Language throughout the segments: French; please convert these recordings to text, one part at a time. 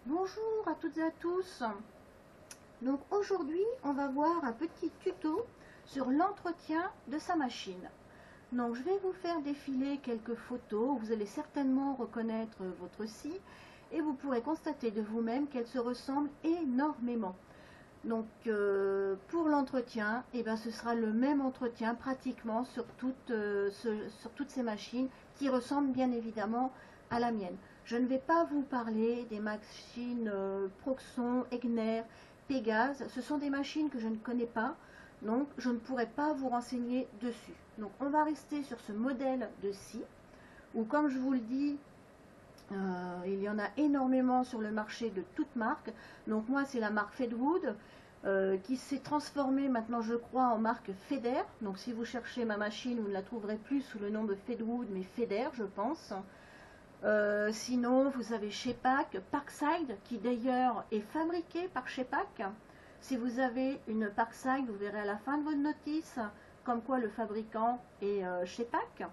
Bonjour à toutes et à tous. Donc aujourd'hui, on va voir un petit tuto sur l'entretien de sa machine. Donc je vais vous faire défiler quelques photos. Vous allez certainement reconnaître votre scie et vous pourrez constater de vous-même qu'elle se ressemble énormément. Donc pour l'entretien, ce sera le même entretien pratiquement sur toutes ces machines qui ressemblent bien évidemment à la mienne. Je ne vais pas vous parler des machines Proxon, Egner, Pégase. Ce sont des machines que je ne connais pas, donc je ne pourrai pas vous renseigner dessus. Donc on va rester sur ce modèle de scie, où comme je vous le dis, il y en a énormément sur le marché de toutes marques. Donc moi c'est la marque Fedwood qui s'est transformée maintenant je crois en marque Feder. Donc si vous cherchez ma machine vous ne la trouverez plus sous le nom de Fedwood mais Feder je pense. Sinon vous avez Shepak, Parkside qui d'ailleurs est fabriqué par Shepak. Si vous avez une Parkside vous verrez à la fin de votre notice comme quoi le fabricant est Shepak.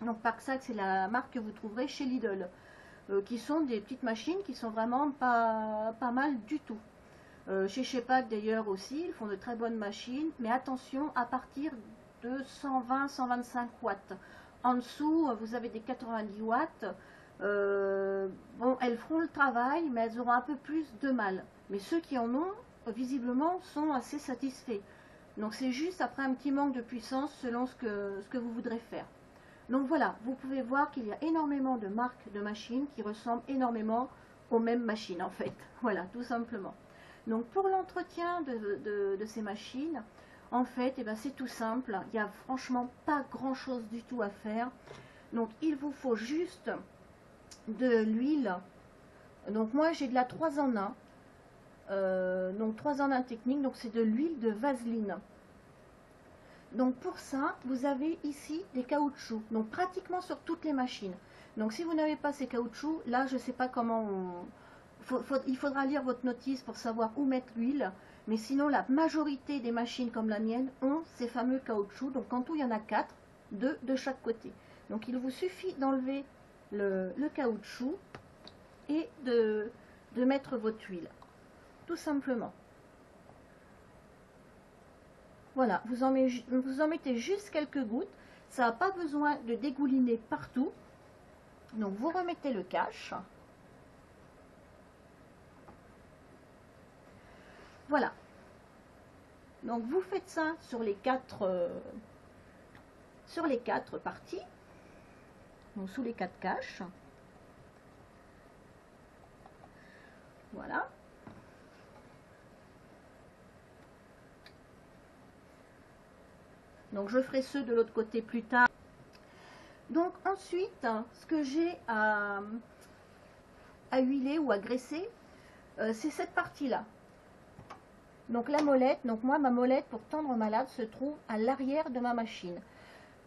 Donc Parkside c'est la marque que vous trouverez chez Lidl. Qui sont des petites machines qui sont vraiment pas mal du tout. Chez Shepak d'ailleurs aussi, ils font de très bonnes machines, mais attention à partir de 120-125 watts. En dessous, vous avez des 90 watts. Bon, elles feront le travail, mais elles auront un peu plus de mal. Mais ceux qui en ont, visiblement, sont assez satisfaits. Donc c'est juste après un petit manque de puissance selon ce que vous voudrez faire. Donc voilà, vous pouvez voir qu'il y a énormément de marques de machines qui ressemblent énormément aux mêmes machines en fait. Voilà, tout simplement. Donc pour l'entretien de ces machines, en fait, c'est tout simple. Il n'y a franchement pas grand chose du tout à faire. Donc il vous faut juste de l'huile. Donc moi j'ai de la 3 en 1. Donc 3 en 1 technique, donc c'est de l'huile de vaseline. Donc pour ça, vous avez ici des caoutchoucs, donc pratiquement sur toutes les machines. Donc si vous n'avez pas ces caoutchoucs, là je ne sais pas comment il faudra lire votre notice pour savoir où mettre l'huile. Mais sinon la majorité des machines comme la mienne ont ces fameux caoutchoucs. Donc en tout il y en a 4, 2 de chaque côté. Donc il vous suffit d'enlever le caoutchouc et de mettre votre huile, tout simplement. Voilà, vous en mettez juste quelques gouttes. Ça n'a pas besoin de dégouliner partout. Donc vous remettez le cache. Voilà. Donc vous faites ça sur les quatre parties. Donc sous les 4 caches. Voilà. Donc je ferai ceux de l'autre côté plus tard. Donc ensuite, ce que j'ai à huiler ou à graisser, c'est cette partie-là. Donc la molette, donc moi ma molette pour tendre ma lave se trouve à l'arrière de ma machine.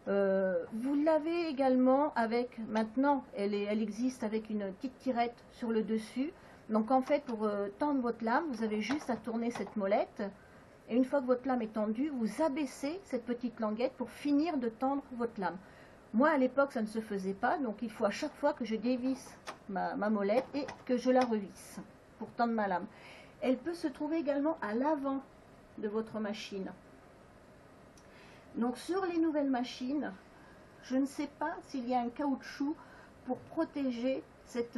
Vous l'avez également avec, maintenant elle existe avec une petite tirette sur le dessus. Donc en fait pour tendre votre lame, vous avez juste à tourner cette molette. Et une fois que votre lame est tendue, vous abaissez cette petite languette pour finir de tendre votre lame. Moi, à l'époque, ça ne se faisait pas, donc il faut à chaque fois que je dévisse ma molette et que je la revisse pour tendre ma lame. Elle peut se trouver également à l'avant de votre machine. Donc sur les nouvelles machines, je ne sais pas s'il y a un caoutchouc pour protéger cette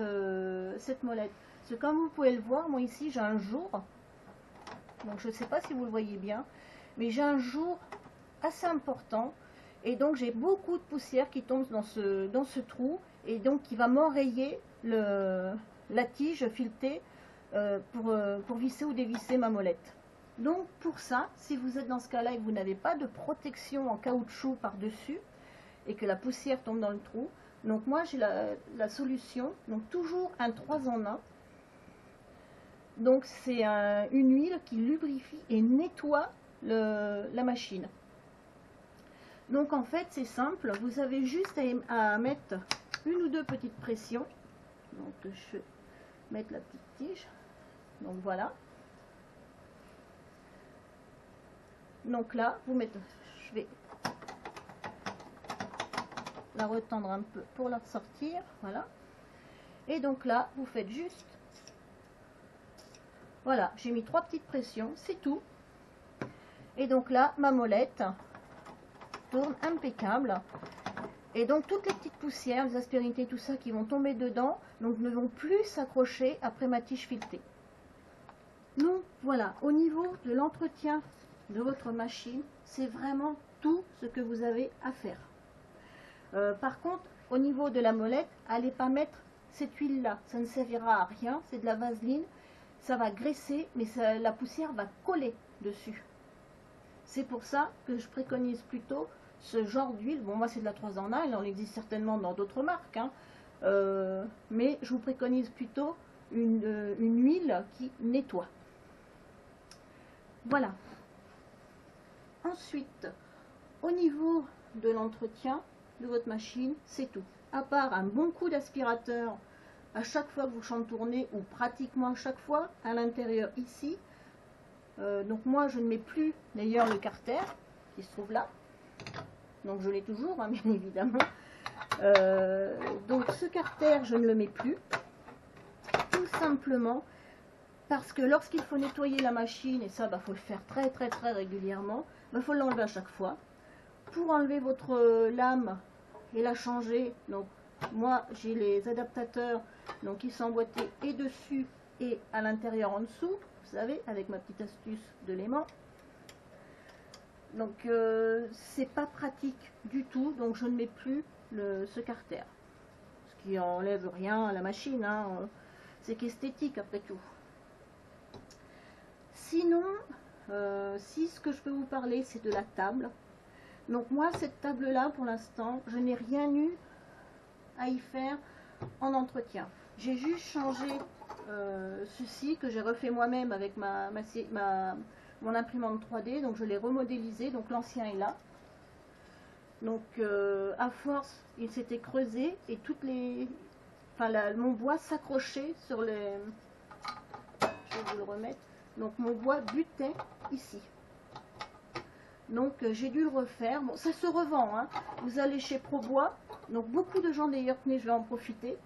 molette. Parce que comme vous pouvez le voir, moi ici j'ai un jour. Donc je ne sais pas si vous le voyez bien, mais j'ai un jour assez important et donc j'ai beaucoup de poussière qui tombe dans ce trou et donc qui va m'enrayer la tige filetée pour visser ou dévisser ma molette. Donc pour ça, si vous êtes dans ce cas-là et que vous n'avez pas de protection en caoutchouc par-dessus et que la poussière tombe dans le trou, donc moi j'ai la solution, donc toujours un 3 en 1. Donc c'est une huile qui lubrifie et nettoie la machine. Donc en fait c'est simple, vous avez juste à mettre une ou deux petites pressions. Donc je vais mettre la petite tige. Donc voilà. Donc là, vous mettez, je vais la retendre un peu pour la sortir. Voilà. Et donc là, vous faites juste Voilà, j'ai mis 3 petites pressions, c'est tout. Et donc là, ma molette tourne impeccable. Et donc toutes les petites poussières, les aspérités, tout ça qui vont tomber dedans, donc ne vont plus s'accrocher après ma tige filetée. Donc voilà, au niveau de l'entretien de votre machine, c'est vraiment tout ce que vous avez à faire. Par contre, au niveau de la molette, allez pas mettre cette huile là, ça ne servira à rien, c'est de la vaseline, ça va graisser, mais la poussière va coller dessus. C'est pour ça que je préconise plutôt ce genre d'huile. Bon, moi c'est de la 3 en 1, il en existe certainement dans d'autres marques, hein. Mais je vous préconise plutôt une huile qui nettoie. Voilà. Ensuite, au niveau de l'entretien de votre machine, c'est tout. À part un bon coup d'aspirateur à chaque fois que vous chantournez, ou pratiquement à chaque fois, à l'intérieur ici. Donc moi je ne mets plus d'ailleurs le carter qui se trouve là. Donc je l'ai toujours, hein, bien évidemment. Donc ce carter, je ne le mets plus. Tout simplement parce que lorsqu'il faut nettoyer la machine, et ça, faut le faire très régulièrement, faut l'enlever à chaque fois. Pour enlever votre lame et la changer, donc moi j'ai les adaptateurs donc qui sont emboîtés et dessus et à l'intérieur en dessous, vous savez, avec ma petite astuce de l'aimant. Donc c'est pas pratique du tout, donc je ne mets plus ce carter, ce qui enlève rien à la machine, hein. C'est qu'esthétique après tout. Sinon, si ce que je peux vous parler c'est de la table, donc moi cette table là pour l'instant je n'ai rien eu à y faire en entretien. J'ai juste changé ceci que j'ai refait moi-même avec mon imprimante 3D, donc je l'ai remodélisé, donc l'ancien est là. Donc à force il s'était creusé et mon bois s'accrochait sur les, je vais vous le remettre, donc mon bois butait ici. Donc j'ai dû le refaire. Bon, ça se revend, hein. Vous allez chez ProBois, donc beaucoup de gens d'ailleurs, tenez, je vais en profiter,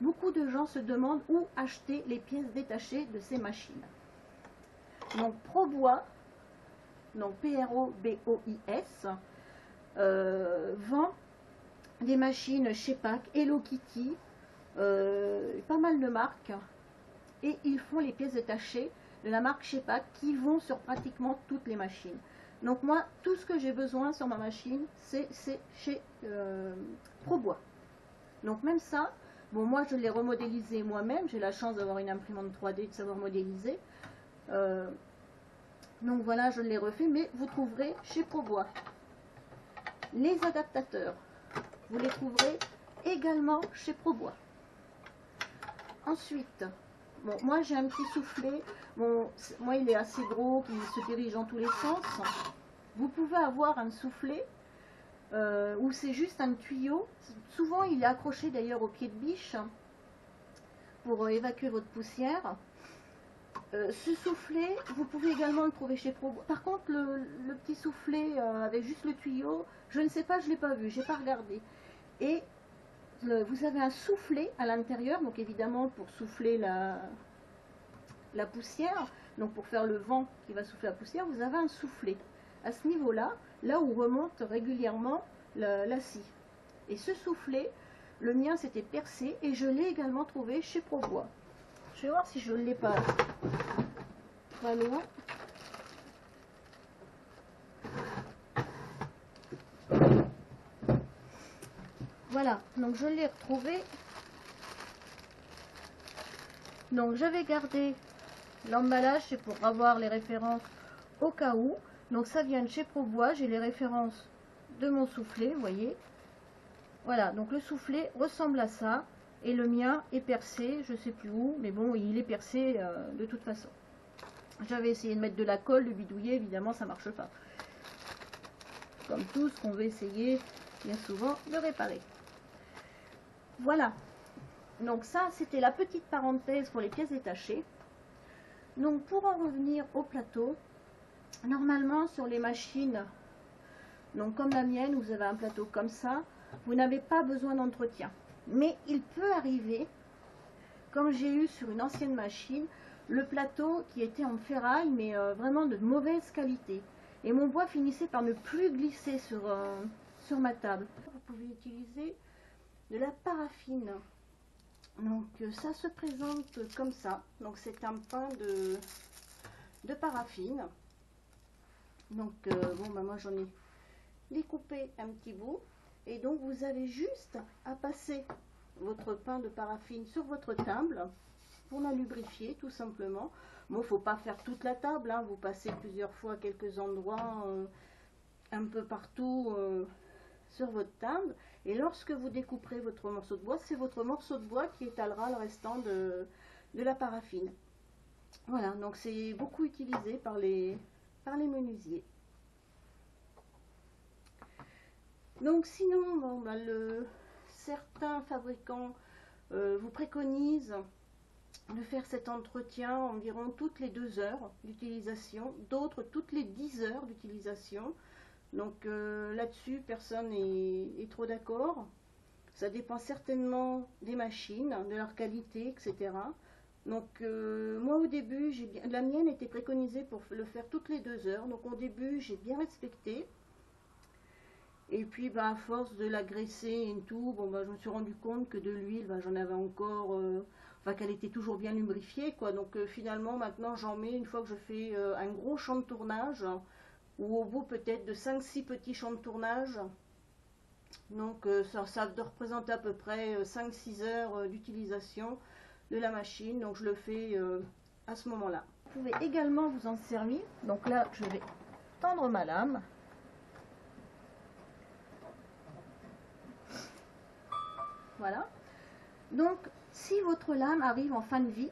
beaucoup de gens se demandent où acheter les pièces détachées de ces machines. Donc ProBois, donc P-R-O-B-O-I-S, vend des machines chez PAC, Hello Kitty, pas mal de marques, et ils font les pièces détachées de la marque chez PAC qui vont sur pratiquement toutes les machines. Donc moi, tout ce que j'ai besoin sur ma machine, c'est chez ProBois. Donc même ça, bon, moi je l'ai remodélisé moi-même, j'ai la chance d'avoir une imprimante 3D, de savoir modéliser. Donc voilà, je l'ai refait, mais vous trouverez chez ProBois. Les adaptateurs, vous les trouverez également chez ProBois. Ensuite, bon, moi j'ai un petit soufflet, bon, moi il est assez gros, qui se dirige dans tous les sens. Vous pouvez avoir un soufflet où c'est juste un tuyau, souvent il est accroché d'ailleurs au pied de biche pour évacuer votre poussière. Ce soufflet, vous pouvez également le trouver chez ProBois. Par contre, le petit soufflet avec juste le tuyau, je ne sais pas, je ne l'ai pas vu, j'ai pas regardé. Et vous avez un soufflet à l'intérieur, donc évidemment pour souffler la poussière, donc pour faire le vent qui va souffler la poussière, vous avez un soufflet à ce niveau-là, là où remonte régulièrement la scie. Et ce soufflet, le mien s'était percé et je l'ai également trouvé chez ProBois. Je vais voir si je ne l'ai pas loin. Voilà, donc je l'ai retrouvé. Donc j'avais gardé l'emballage, c'est pour avoir les références au cas où. Donc ça vient de chez ProBois, j'ai les références de mon soufflet, vous voyez. Voilà, donc le soufflet ressemble à ça. Et le mien est percé, je sais plus où, mais bon, il est percé de toute façon. J'avais essayé de mettre de la colle, de bidouiller, évidemment ça marche pas. Comme tout ce qu'on veut essayer bien souvent de réparer. Voilà, donc ça c'était la petite parenthèse pour les pièces détachées. Donc pour en revenir au plateau, normalement sur les machines, donc comme la mienne, vous avez un plateau comme ça, vous n'avez pas besoin d'entretien. Mais il peut arriver comme j'ai eu sur une ancienne machine, le plateau qui était en ferraille, mais vraiment de mauvaise qualité. Et mon bois finissait par ne plus glisser sur ma table. Vous pouvez utiliser de la paraffine. Donc ça se présente comme ça. Donc c'est un pain de paraffine. Donc bon, bah moi j'en ai découpé un petit bout. Et donc vous avez juste à passer votre pain de paraffine sur votre table pour la lubrifier tout simplement. Bon, il ne faut pas faire toute la table, hein. Vous passez plusieurs fois à quelques endroits, un peu partout sur votre table. Et lorsque vous découperez votre morceau de bois, c'est votre morceau de bois qui étalera le restant de la paraffine. Voilà, donc c'est beaucoup utilisé par les menuisiers. Donc sinon, bon, bah, certains fabricants vous préconisent de faire cet entretien environ toutes les 2 heures d'utilisation, d'autres toutes les 10 heures d'utilisation. Donc là-dessus, personne n'est trop d'accord. Ça dépend certainement des machines, de leur qualité, etc. Donc moi au début, la mienne était préconisée pour le faire toutes les 2 heures. Donc au début, j'ai bien respecté. Et puis bah, à force de la graisser et tout, bon, bah, je me suis rendu compte que de l'huile, bah, j'en avais encore, enfin qu'elle était toujours bien lubrifiée, quoi. Donc finalement maintenant j'en mets une fois que je fais un gros champ de tournage, ou au bout peut-être de 5-6 petits champs de tournage. Donc ça doit représenter à peu près 5-6 heures d'utilisation de la machine. Donc je le fais à ce moment-là. Vous pouvez également vous en servir. Donc là je vais tendre ma lame. Voilà. Donc si votre lame arrive en fin de vie,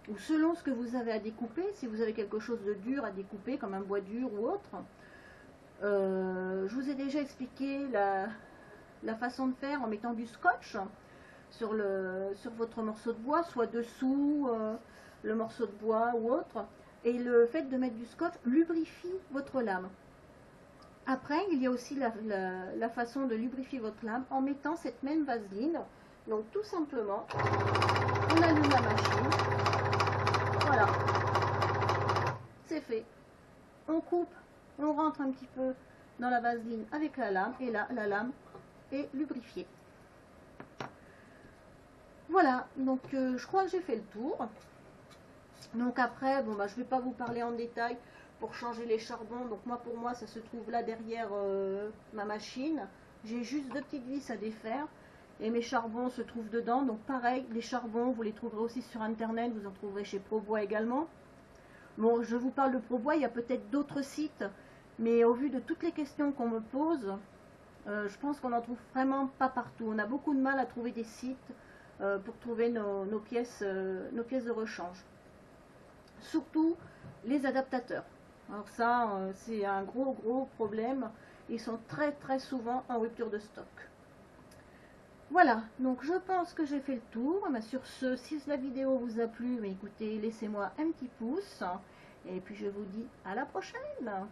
ou selon ce que vous avez à découper, si vous avez quelque chose de dur à découper, comme un bois dur ou autre, je vous ai déjà expliqué la façon de faire en mettant du scotch sur votre morceau de bois, soit dessous le morceau de bois ou autre. Et le fait de mettre du scotch lubrifie votre lame. Après, il y a aussi la façon de lubrifier votre lame en mettant cette même vaseline. Donc tout simplement, on allume la machine. Voilà, c'est fait. On coupe, on rentre un petit peu dans la vaseline avec la lame, et là, la lame est lubrifiée. Voilà, donc je crois que j'ai fait le tour. Donc après, bon, bah, je ne vais pas vous parler en détail pour changer les charbons. Donc moi, pour moi, ça se trouve là derrière ma machine. J'ai juste 2 petites vis à défaire. Et mes charbons se trouvent dedans. Donc pareil, les charbons, vous les trouverez aussi sur internet. Vous en trouverez chez ProBois également. Bon, je vous parle de ProBois, il y a peut-être d'autres sites. Mais au vu de toutes les questions qu'on me pose, je pense qu'on n'en trouve vraiment pas partout. On a beaucoup de mal à trouver des sites pour trouver nos pièces de rechange. Surtout les adaptateurs. Alors ça, c'est un gros problème. Ils sont très souvent en rupture de stock. Voilà, donc je pense que j'ai fait le tour. Mais sur ce, si la vidéo vous a plu, écoutez, laissez-moi un petit pouce. Et puis je vous dis à la prochaine.